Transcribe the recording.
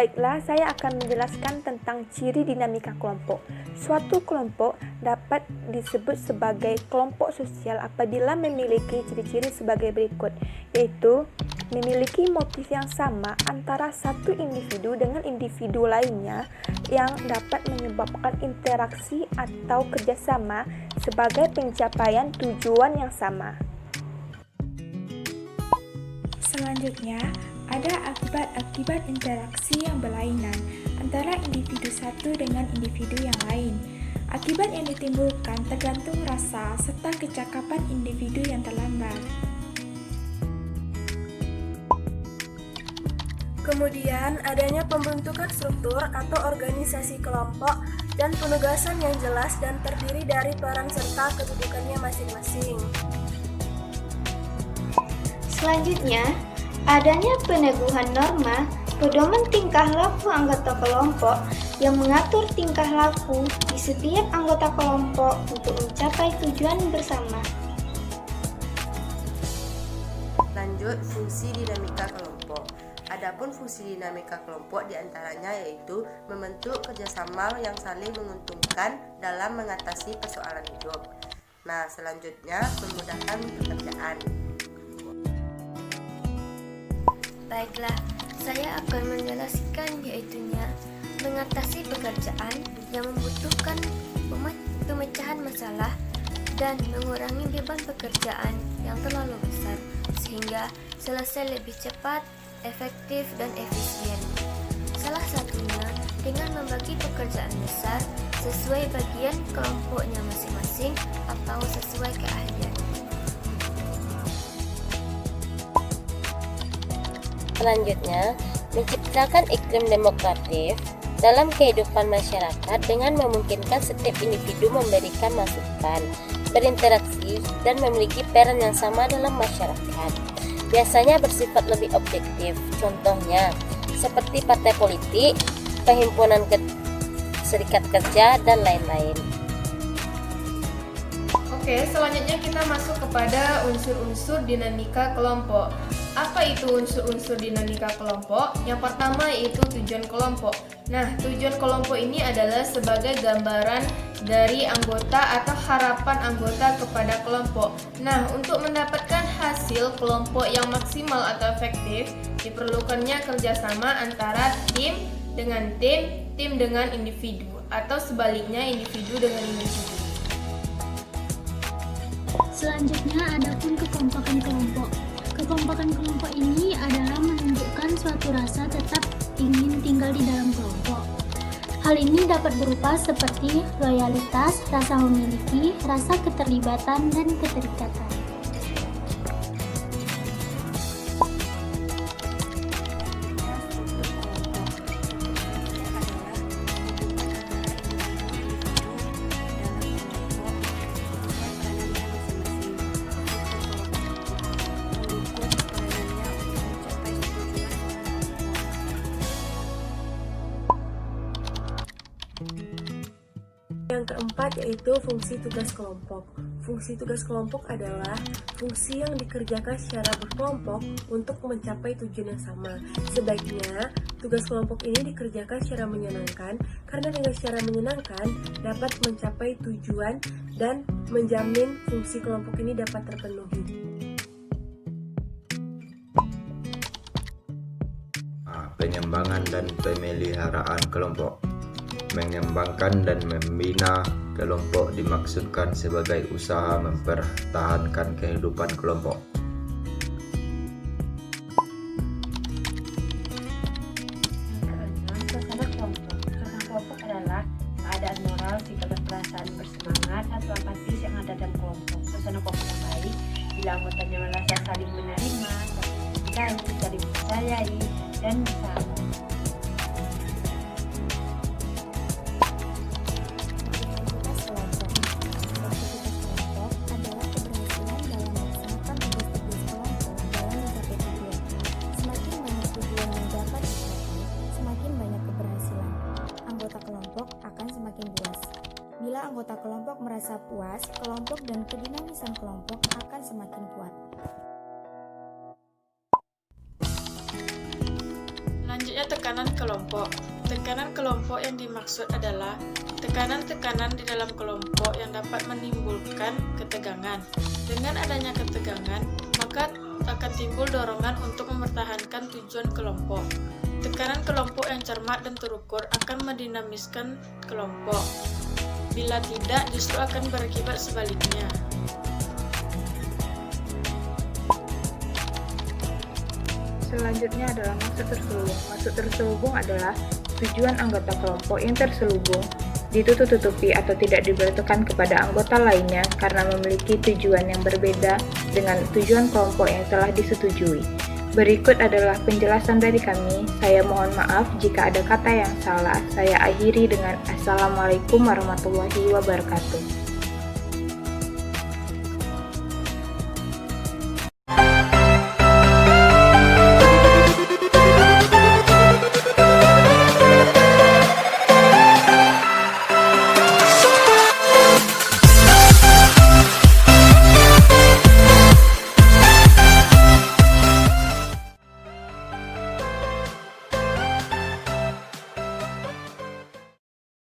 Baiklah, saya akan menjelaskan tentang ciri dinamika kelompok. Suatu kelompok dapat disebut sebagai kelompok sosial apabila memiliki ciri-ciri sebagai berikut, yaitu memiliki motif yang sama antara satu individu dengan individu lainnya yang dapat menyebabkan interaksi atau kerjasama sebagai pencapaian tujuan yang sama. Selanjutnya, ada akibat-akibat interaksi yang berlainan antara individu satu dengan individu yang lain. Akibat yang ditimbulkan tergantung rasa serta kecakapan individu yang terlambat. Kemudian, adanya pembentukan struktur atau organisasi kelompok dan penugasan yang jelas dan terdiri dari peran serta kedudukannya masing-masing. Selanjutnya, adanya peneguhan norma, pedoman tingkah laku anggota kelompok yang mengatur tingkah laku di setiap anggota kelompok untuk mencapai tujuan bersama. Lanjut, fungsi dinamika kelompok. Adapun fungsi dinamika kelompok diantaranya yaitu membentuk kerjasama yang saling menguntungkan dalam mengatasi persoalan hidup. Nah, selanjutnya memudahkan pekerjaan. Baiklah, saya akan menjelaskan yaitunya mengatasi pekerjaan yang membutuhkan pemecahan masalah dan mengurangi beban pekerjaan yang terlalu besar sehingga selesai lebih cepat, efektif, dan efisien. Salah satunya dengan membagi pekerjaan besar sesuai bagian kelompoknya masing-masing atau sesuai keahlian. Selanjutnya, menciptakan iklim demokratif dalam kehidupan masyarakat dengan memungkinkan setiap individu memberikan masukan, berinteraksi, dan memiliki peran yang sama dalam masyarakat. Biasanya bersifat lebih objektif, contohnya seperti partai politik, perhimpunan serikat kerja, dan lain-lain. Oke, selanjutnya kita masuk kepada unsur-unsur dinamika kelompok. Apa itu unsur-unsur dinamika kelompok? Yang pertama yaitu tujuan kelompok. Nah, tujuan kelompok ini adalah sebagai gambaran dari anggota atau harapan anggota kepada kelompok. Nah, untuk mendapatkan hasil kelompok yang maksimal atau efektif, diperlukannya kerjasama antara tim dengan tim dengan individu, atau sebaliknya individu dengan individu. Selanjutnya, adapun kekompakan kelompok. Kekompakan kelompok ini adalah menunjukkan suatu rasa tetap ingin tinggal di dalam kelompok. Hal ini dapat berupa seperti loyalitas, rasa memiliki, rasa keterlibatan, dan keterikatan. Yang keempat yaitu fungsi tugas kelompok. Fungsi tugas kelompok adalah fungsi yang dikerjakan secara berkelompok untuk mencapai tujuan yang sama. Sebaiknya, tugas kelompok ini dikerjakan secara menyenangkan karena dengan secara menyenangkan dapat mencapai tujuan dan menjamin fungsi kelompok ini dapat terpenuhi. Pengembangan dan pemeliharaan kelompok. Mengembangkan dan membina kelompok dimaksudkan sebagai usaha mempertahankan kehidupan kelompok. Suasana kelompok. Suasana kelompok adalah keadaan moral, sikap dan perasaan bersemangat atau apatis yang ada dalam kelompok. Suasana kelompok yang baik bila anggotanya merasa saling menerima, saling saling percayai, dan bersama. Bila anggota kelompok merasa puas, kelompok dan kedinamisan kelompok akan semakin kuat. Selanjutnya tekanan kelompok. Tekanan kelompok yang dimaksud adalah tekanan-tekanan di dalam kelompok yang dapat menimbulkan ketegangan. Dengan adanya ketegangan, maka akan timbul dorongan untuk mempertahankan tujuan kelompok. Tekanan kelompok yang cermat dan terukur akan mendinamiskan kelompok. Bila tidak, justru akan berakibat sebaliknya. Selanjutnya adalah maksud terselubung. Maksud terselubung adalah tujuan anggota kelompok yang terselubung ditutup-tutupi atau tidak diberitakan kepada anggota lainnya karena memiliki tujuan yang berbeda dengan tujuan kelompok yang telah disetujui. Berikut adalah penjelasan dari kami. Saya mohon maaf jika ada kata yang salah. Saya akhiri dengan Assalamualaikum warahmatullahi wabarakatuh.